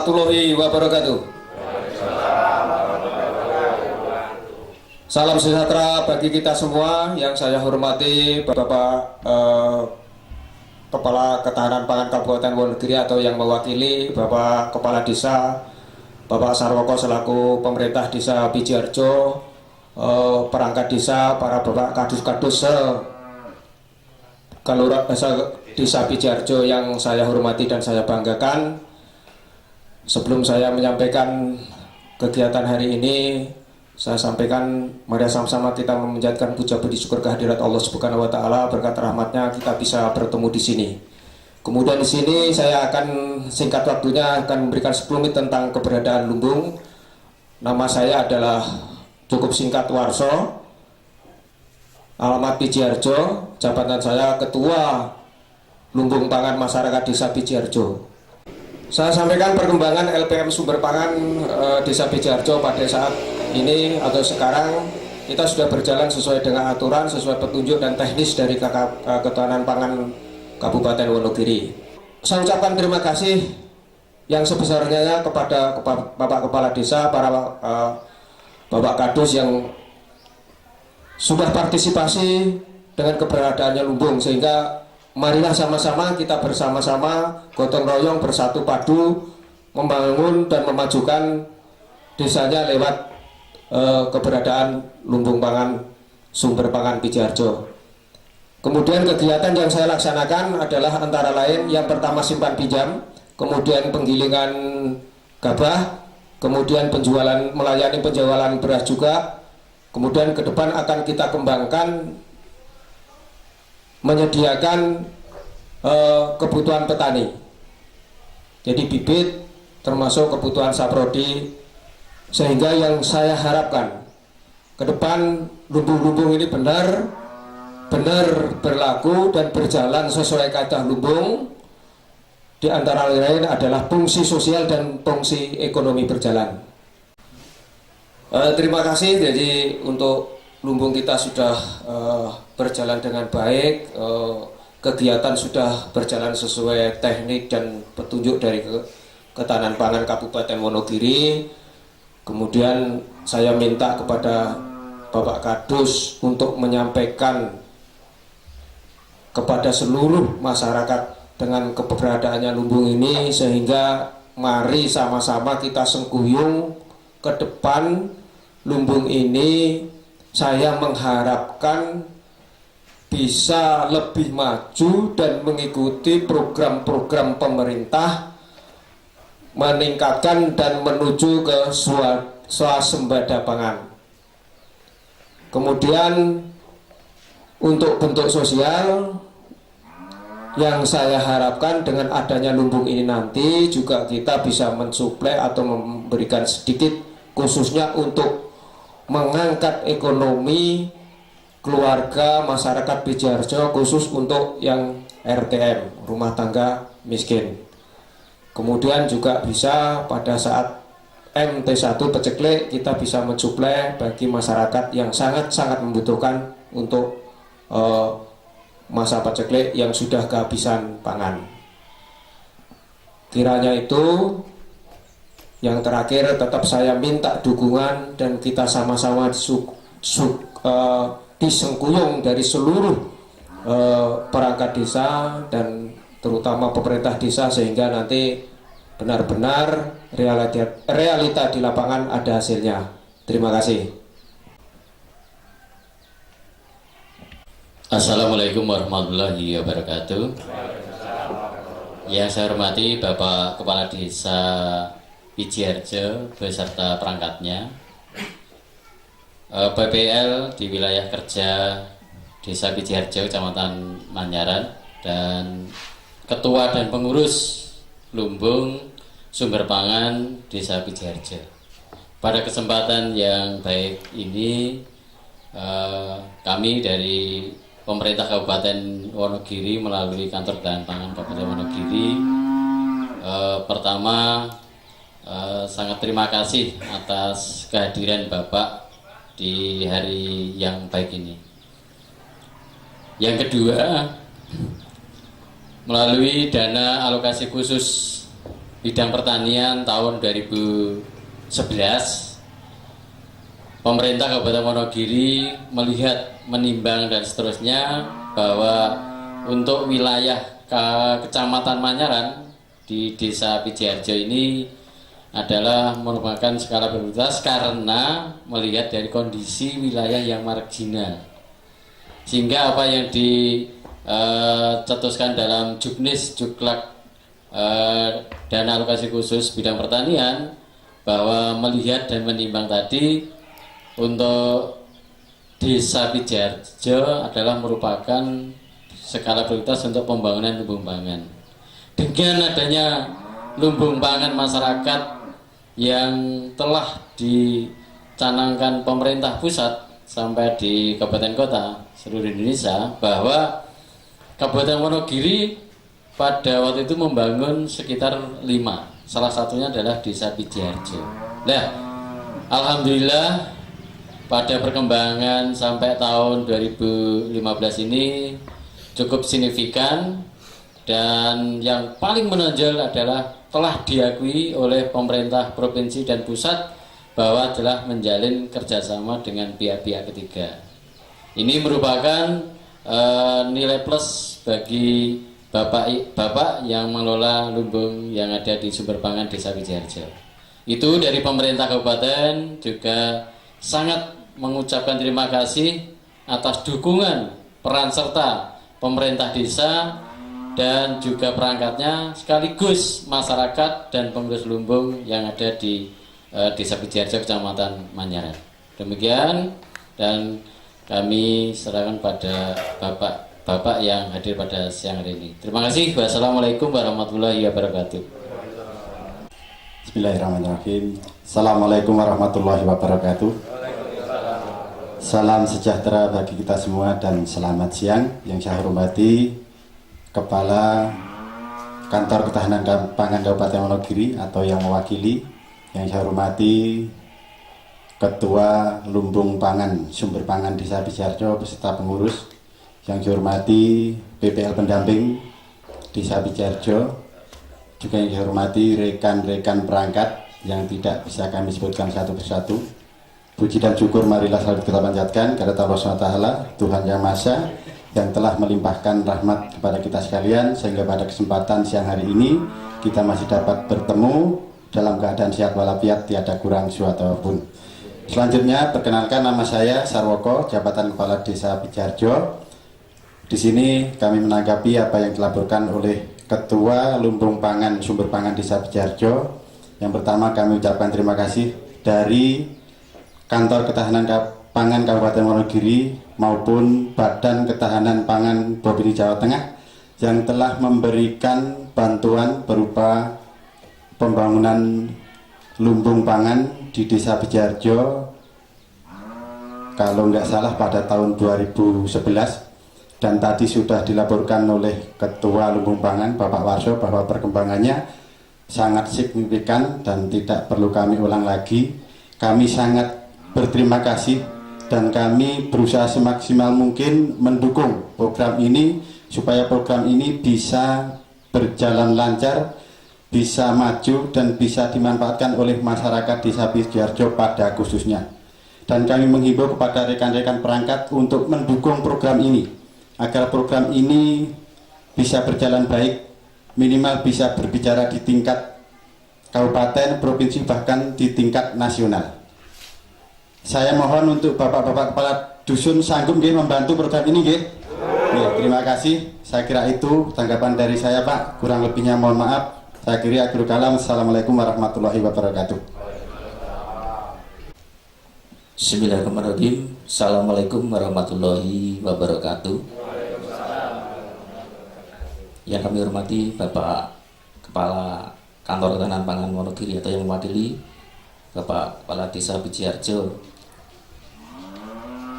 warahmatullahi wabarakatuh. Salam sejahtera bagi kita semua. Yang saya hormati Bapak Kepala Ketahanan Pangan Kabupaten Wonogiri atau yang mewakili Bapak Kepala Desa, Bapak Sarwoko selaku pemerintah Desa Pijiharjo, perangkat desa, para Bapak Kadus-Kadus Desa Pijiharjo yang saya hormati dan saya banggakan. Sebelum saya menyampaikan kegiatan hari ini, saya sampaikan mari sama-sama kita memanjatkan puja puji syukur kehadirat Allah Subhanahu wa taala, berkat rahmatnya kita bisa bertemu di sini. Kemudian di sini saya akan singkat waktunya akan memberikan 10 menit tentang keberadaan lumbung. Nama saya adalah cukup singkat Warso, alamat Pijiharjo, jabatan saya Ketua Lumbung Pangan Masyarakat Desa Pijiharjo. Saya sampaikan perkembangan LPM Sumber Pangan Desa Pijiharjo pada saat ini atau sekarang. Kita sudah berjalan sesuai dengan aturan, sesuai petunjuk dan teknis dari Ketahanan Pangan Kabupaten Wonogiri. Saya ucapkan terima kasih yang sebesarnya kepada Bapak Kepala Desa, para Bapak Kadus yang sudah partisipasi dengan keberadaannya lumbung, sehingga marilah sama-sama kita bersama-sama gotong royong bersatu padu membangun dan memajukan desanya lewat keberadaan lumbung pangan Sumber Pangan Pijiharjo. Kemudian kegiatan yang saya laksanakan adalah antara lain yang pertama simpan pinjam, kemudian penggilingan gabah, kemudian melayani penjualan beras juga. Kemudian ke depan akan kita kembangkan menyediakan kebutuhan petani, jadi bibit termasuk kebutuhan saprodi, sehingga yang saya harapkan ke depan lumbung-lumbung ini benar berlaku dan berjalan sesuai kaidah lumbung. Di antara lain adalah fungsi sosial dan fungsi ekonomi berjalan. Terima kasih. Jadi untuk lumbung kita sudah berjalan dengan baik, kegiatan sudah berjalan sesuai teknik dan petunjuk dari Ketahanan Pangan Kabupaten Wonogiri. Kemudian saya minta kepada Bapak Kadus untuk menyampaikan kepada seluruh masyarakat dengan keberadaannya lumbung ini, sehingga mari sama-sama kita sengkuyung ke depan lumbung ini. Saya mengharapkan bisa lebih maju dan mengikuti program-program pemerintah, meningkatkan dan menuju ke swasembada pangan. Kemudian untuk bentuk sosial yang saya harapkan dengan adanya lumbung ini nanti juga kita bisa mensuplai atau memberikan sedikit khususnya untuk mengangkat ekonomi keluarga masyarakat Pijiharjo, khusus untuk yang RTM, rumah tangga miskin. Kemudian juga bisa pada saat MT1 peceklik kita bisa mensuplai bagi masyarakat yang sangat-sangat membutuhkan untuk masa peceklik yang sudah kehabisan pangan. Kiranya itu. Yang terakhir, tetap saya minta dukungan dan kita sama-sama disengkuyung dari seluruh perangkat desa dan terutama pemerintah desa, sehingga nanti benar-benar realita di lapangan ada hasilnya. Terima kasih. Assalamualaikum warahmatullahi wabarakatuh. Yang saya hormati Bapak Kepala Desa Pijiharjo beserta perangkatnya, PPL di wilayah kerja Desa Pijiharjo, Kecamatan Manyaran, dan Ketua dan Pengurus Lumbung Sumber Pangan Desa Pijiharjo. Pada kesempatan yang baik ini, kami dari pemerintah Kabupaten Wonogiri melalui Kantor Ketahanan Pangan Kabupaten Wonogiri, pertama sangat terima kasih atas kehadiran Bapak di hari yang baik ini. Yang kedua, melalui dana alokasi khusus bidang pertanian tahun 2011, pemerintah Kabupaten Wonogiri melihat, menimbang dan seterusnya bahwa untuk wilayah Kecamatan Manyaran di Desa Pijiharjo ini adalah merupakan skala prioritas karena melihat dari kondisi wilayah yang marginal, sehingga apa yang dicetuskan dalam Juknis Juklak dana alokasi khusus bidang pertanian, bahwa melihat dan menimbang tadi untuk Desa Pijiharjo adalah merupakan skala prioritas untuk pembangunan lumbung pangan. Dengan adanya lumbung pangan masyarakat yang telah dicanangkan pemerintah pusat sampai di kabupaten kota seluruh Indonesia, bahwa Kabupaten Wonogiri pada waktu itu membangun sekitar 5, salah satunya adalah Desa Pijiharjo. Nah, alhamdulillah pada perkembangan sampai tahun 2015 ini cukup signifikan, dan yang paling menonjol adalah telah diakui oleh pemerintah provinsi dan pusat bahwa telah menjalin kerjasama dengan pihak-pihak ketiga. Ini merupakan nilai plus bagi bapak yang mengelola lumbung yang ada di sumber pangan Desa Pijiharjo. Itu dari pemerintah kabupaten juga sangat mengucapkan terima kasih atas dukungan peran serta pemerintah desa dan juga perangkatnya, sekaligus masyarakat dan pengurus lumbung yang ada di Desa Pijiharjo Kecamatan Manyaran. Demikian, dan kami serahkan pada bapak yang hadir pada siang hari ini. Terima kasih. Wassalamualaikum warahmatullahi wabarakatuh. Bismillahirrahmanirrahim. Assalamualaikum warahmatullahi wabarakatuh. Salam sejahtera bagi kita semua dan selamat siang. Yang saya hormati Kepala Kantor Ketahanan Pangan Kabupaten Wonogiri atau yang mewakili. Yang saya hormati Ketua Lumbung Pangan Sumber Pangan Desa Pijiharjo beserta pengurus. Yang saya hormati PPL pendamping Desa Pijiharjo. Juga yang saya hormati rekan-rekan perangkat yang tidak bisa kami sebutkan satu persatu. Puji dan syukur marilah selalu kita panjatkan kepada Allah SWT, Tuhan Yang Maha Esa, yang telah melimpahkan rahmat kepada kita sekalian, sehingga pada kesempatan siang hari ini kita masih dapat bertemu dalam keadaan sehat walafiat, tiada kurang suatu apapun. Selanjutnya, perkenalkan, nama saya Sarwoko, jabatan Kepala Desa Pijiharjo. Di sini kami menanggapi apa yang dilaporkan oleh Ketua Lumbung Pangan Sumber Pangan Desa Pijiharjo. Yang pertama, kami ucapkan terima kasih dari Kantor Ketahanan Pangan Kabupaten Wonogiri maupun Badan Ketahanan Pangan Provinsi Jawa Tengah yang telah memberikan bantuan berupa pembangunan lumbung pangan di Desa Pijiharjo, kalau nggak salah pada tahun 2011, dan tadi sudah dilaporkan oleh Ketua Lumbung Pangan Bapak Warso bahwa perkembangannya sangat signifikan dan tidak perlu kami ulang lagi. Kami sangat berterima kasih dan kami berusaha semaksimal mungkin mendukung program ini supaya program ini bisa berjalan lancar, bisa maju dan bisa dimanfaatkan oleh masyarakat Desa Pijiharjo pada khususnya. Dan kami menghimbau kepada rekan-rekan perangkat untuk mendukung program ini agar program ini bisa berjalan baik, minimal bisa berbicara di tingkat kabupaten, provinsi, bahkan di tingkat nasional. Saya mohon untuk bapak-bapak kepala dusun sanggup nggih membantu program ini nggih. Terima kasih. Saya kira itu tanggapan dari saya, Pak. Kurang lebihnya mohon maaf. Saya kira akhirul kalam. Assalamualaikum warahmatullahi wabarakatuh. Bismillahirrahmanirrahim. Assalamualaikum warahmatullahi wabarakatuh. Yang kami hormati Bapak Kepala Kantor Ketahanan Pangan Wonogiri atau yang mewakili Bapak Kepala Desa Pijiharjo,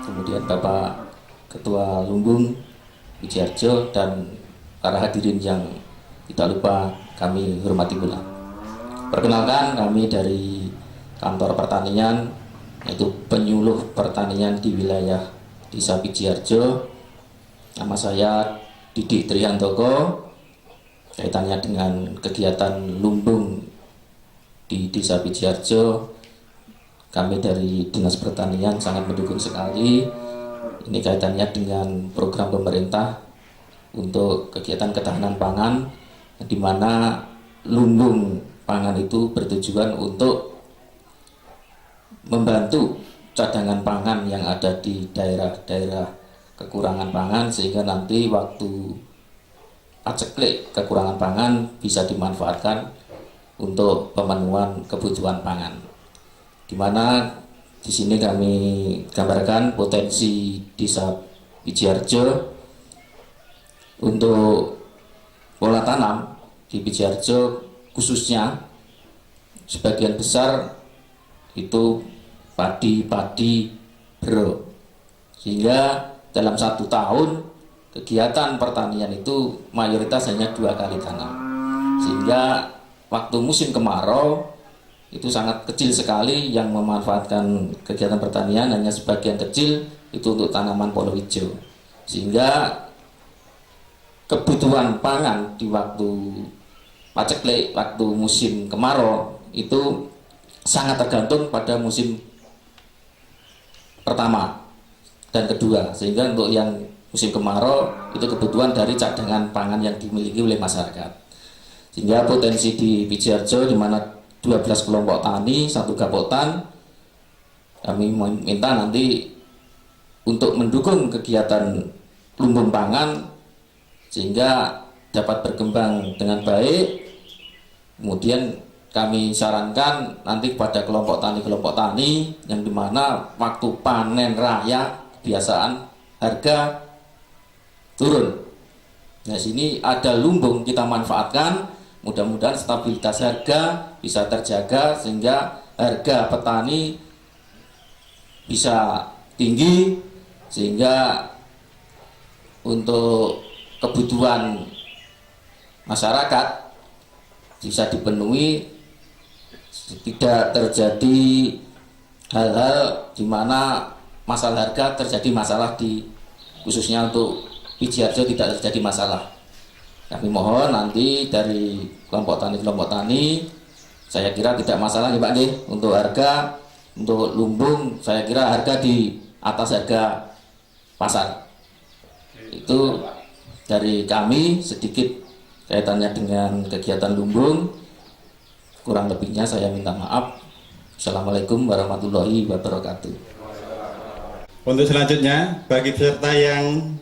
kemudian Bapak Ketua Lumbung Pijiharjo, dan para hadirin yang tidak lupa kami hormati pula. Perkenalkan, kami dari Kantor Pertanian, yaitu penyuluh pertanian di wilayah Desa Pijiharjo. Nama saya Didik Trihandoko, kaitannya dengan kegiatan lumbung di Desa Pijiarjo. Kami dari Dinas Pertanian sangat mendukung sekali. Ini kaitannya dengan program pemerintah untuk kegiatan ketahanan pangan, di mana lumbung pangan itu bertujuan untuk membantu cadangan pangan yang ada di daerah-daerah kekurangan pangan, sehingga nanti waktu paceklik kekurangan pangan bisa dimanfaatkan untuk pemenuhan kebutuhan pangan. Di mana di sini kami gambarkan potensi Desa Pijiarjo untuk pola tanam di Pijiarjo, khususnya sebagian besar itu padi bro, sehingga dalam 1 tahun kegiatan pertanian itu mayoritas hanya 2 kali tanam, sehingga waktu musim kemarau itu sangat kecil sekali yang memanfaatkan kegiatan pertanian, hanya sebagian kecil itu untuk tanaman palawija, sehingga kebutuhan pangan di waktu paceklik, waktu musim kemarau itu sangat tergantung pada musim pertama dan kedua, sehingga untuk yang musim kemarau itu kebutuhan dari cadangan pangan yang dimiliki oleh masyarakat. Sehingga potensi di Pijiarjo, di mana 12 kelompok tani, 1 gapotan, kami minta nanti untuk mendukung kegiatan lumbung pangan sehingga dapat berkembang dengan baik. Kemudian kami sarankan nanti kepada kelompok tani yang dimana waktu panen raya kebiasaan harga turun. Nah, sini ada lumbung kita manfaatkan, mudah-mudahan stabilitas harga bisa terjaga sehingga harga petani bisa tinggi, sehingga untuk kebutuhan masyarakat bisa dipenuhi, tidak terjadi hal-hal di mana masalah harga terjadi masalah di khususnya untuk Pijiarjo tidak terjadi masalah. Kami mohon nanti dari kelompok tani saya kira tidak masalah ya Pak nih, untuk harga, untuk lumbung saya kira harga di atas harga pasar. Itu dari kami sedikit kaitannya dengan kegiatan lumbung. Kurang lebihnya saya minta maaf. Assalamualaikum warahmatullahi wabarakatuh. Untuk selanjutnya, bagi peserta yang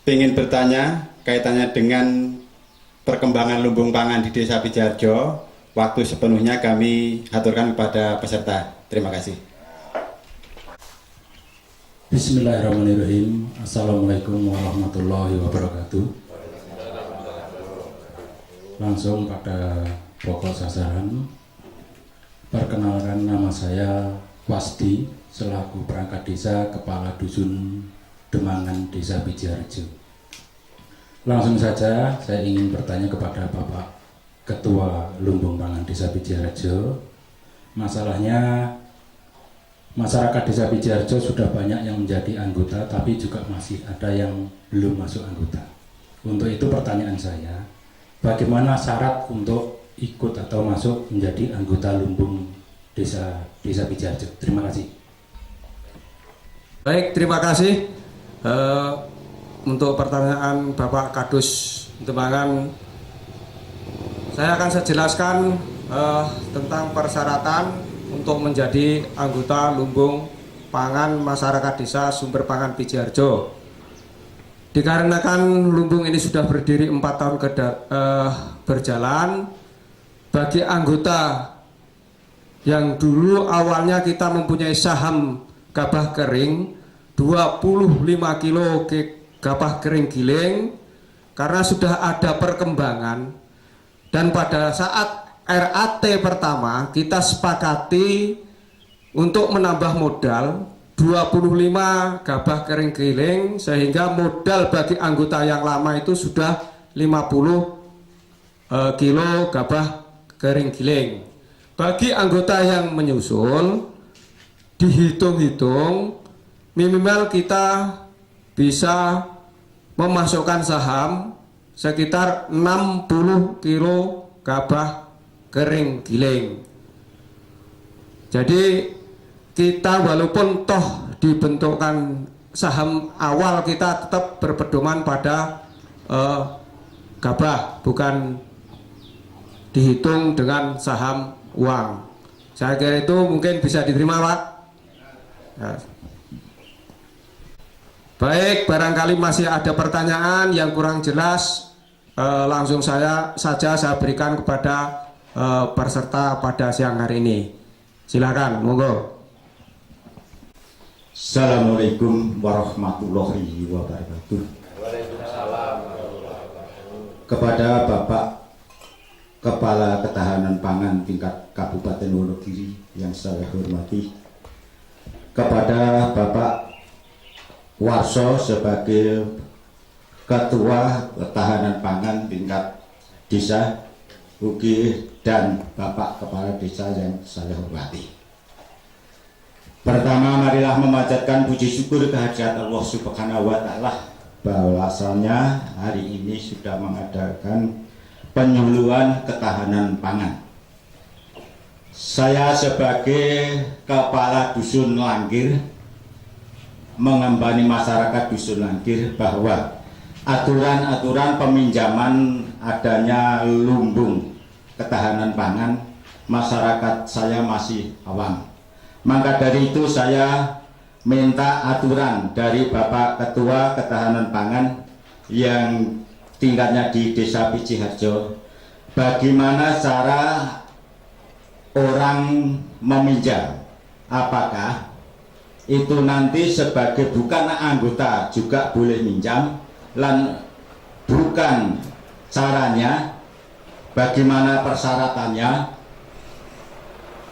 ingin bertanya kaitannya dengan perkembangan lumbung pangan di Desa Pijiarjo, waktu sepenuhnya kami aturkan kepada peserta. Terima kasih. Bismillahirrahmanirrahim. Assalamualaikum warahmatullahi wabarakatuh. Langsung pada pokok sasaran. Perkenalkan, nama saya Wasdi, selaku perangkat desa Kepala Dusun Demangan Desa Pijiarjo. Langsung saja saya ingin bertanya kepada Bapak Ketua Lumbung Pangan Desa Pijiarjo. Masalahnya masyarakat Desa Pijiarjo sudah banyak yang menjadi anggota, tapi juga masih ada yang belum masuk anggota. Untuk itu pertanyaan saya, bagaimana syarat untuk ikut atau masuk menjadi anggota lumbung Desa Pijiarjo? Terima kasih. Baik, terima kasih. Untuk pertanyaan Bapak Kadus Demangan, saya akan jelaskan tentang persyaratan untuk menjadi anggota lumbung pangan masyarakat desa Sumber Pangan Pijiarjo. Dikarenakan lumbung ini sudah berdiri 4 tahun berjalan, bagi anggota yang dulu awalnya kita mempunyai saham gabah kering 25 kilo gabah kering giling, karena sudah ada perkembangan dan pada saat RAT pertama kita sepakati untuk menambah modal 25 gabah kering giling, sehingga modal bagi anggota yang lama itu sudah 50 kilo gabah kering giling. Bagi anggota yang menyusul dihitung-hitung minimal kita bisa memasukkan saham sekitar 60 kilo gabah kering giling. Jadi kita walaupun toh dibentukkan saham awal, kita tetap berpedoman pada gabah, bukan dihitung dengan saham uang. Saya kira itu mungkin bisa diterima, Pak. Ya. Baik, barangkali masih ada pertanyaan yang kurang jelas, langsung saja saya berikan kepada peserta pada siang hari ini. Silakan, monggo. Assalamualaikum warahmatullahi wabarakatuh. Kepada Bapak Kepala Ketahanan Pangan tingkat Kabupaten Wonogiri yang saya hormati, kepada Bapak Warso sebagai Ketua Ketahanan Pangan tingkat Desa Ugi, dan Bapak Kepala Desa yang saya hormati. Pertama, marilah memanjatkan puji syukur kehadirat Allah Subhanahu wa Ta'ala bahwasanya hari ini sudah mengadakan penyuluhan ketahanan pangan. Saya sebagai Kepala Dusun Langgir mengembani masyarakat Dusun Langgir bahwa aturan-aturan peminjaman adanya lumbung ketahanan pangan, masyarakat saya masih awam. Maka dari itu saya minta aturan dari Bapak Ketua Ketahanan Pangan yang tingkatnya di Desa Pijiharjo, bagaimana cara orang meminjam, apakah itu nanti sebagai bukan anggota juga boleh minjam, dan bukan caranya, bagaimana persyaratannya.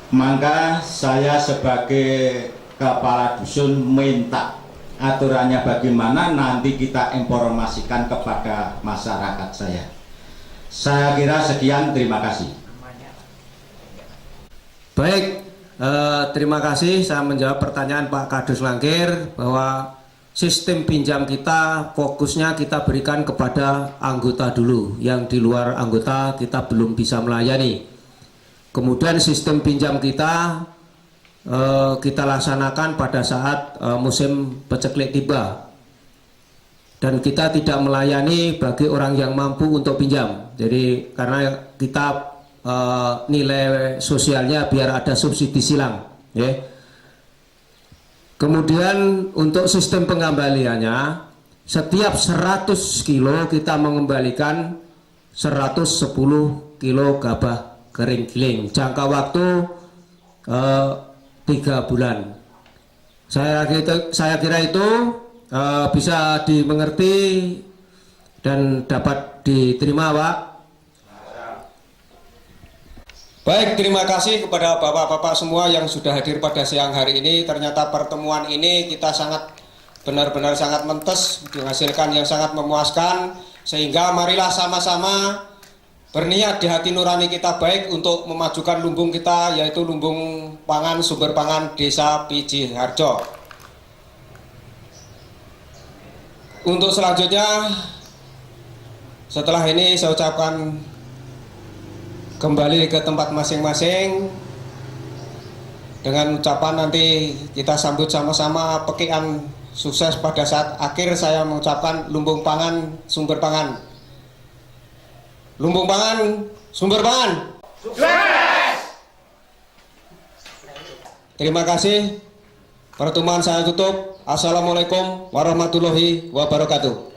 Maka saya sebagai Kepala Dusun minta aturannya bagaimana, nanti kita informasikan kepada masyarakat saya. Saya kira sekian, terima kasih. Baik, terima kasih. Saya menjawab pertanyaan Pak Kadus Langgir bahwa sistem pinjam kita fokusnya kita berikan kepada anggota dulu, yang di luar anggota kita belum bisa melayani. Kemudian sistem pinjam kita laksanakan pada saat musim paceklik tiba, dan kita tidak melayani bagi orang yang mampu untuk pinjam. Jadi karena kita nilai sosialnya biar ada subsidi silang, ya. Kemudian untuk sistem pengembaliannya, setiap 100 kilo kita mengembalikan 110 kilo gabah kering giling, jangka waktu 3 bulan. Saya kira itu bisa dimengerti dan dapat diterima, Pak. Baik, terima kasih kepada bapak-bapak semua yang sudah hadir pada siang hari ini. Ternyata pertemuan ini kita benar-benar sangat mentes, menghasilkan yang sangat memuaskan, sehingga marilah sama-sama berniat di hati nurani kita baik untuk memajukan lumbung kita, yaitu lumbung pangan sumber pangan Desa Pijiharjo. Untuk selanjutnya, setelah ini saya ucapkan kembali ke tempat masing-masing dengan ucapan nanti kita sambut sama-sama pekian sukses pada saat akhir. Saya mengucapkan lumbung pangan sumber pangan. Lumbung pangan, sumber pangan. Sukses! Terima kasih. Pertemuan saya tutup. Assalamualaikum warahmatullahi wabarakatuh.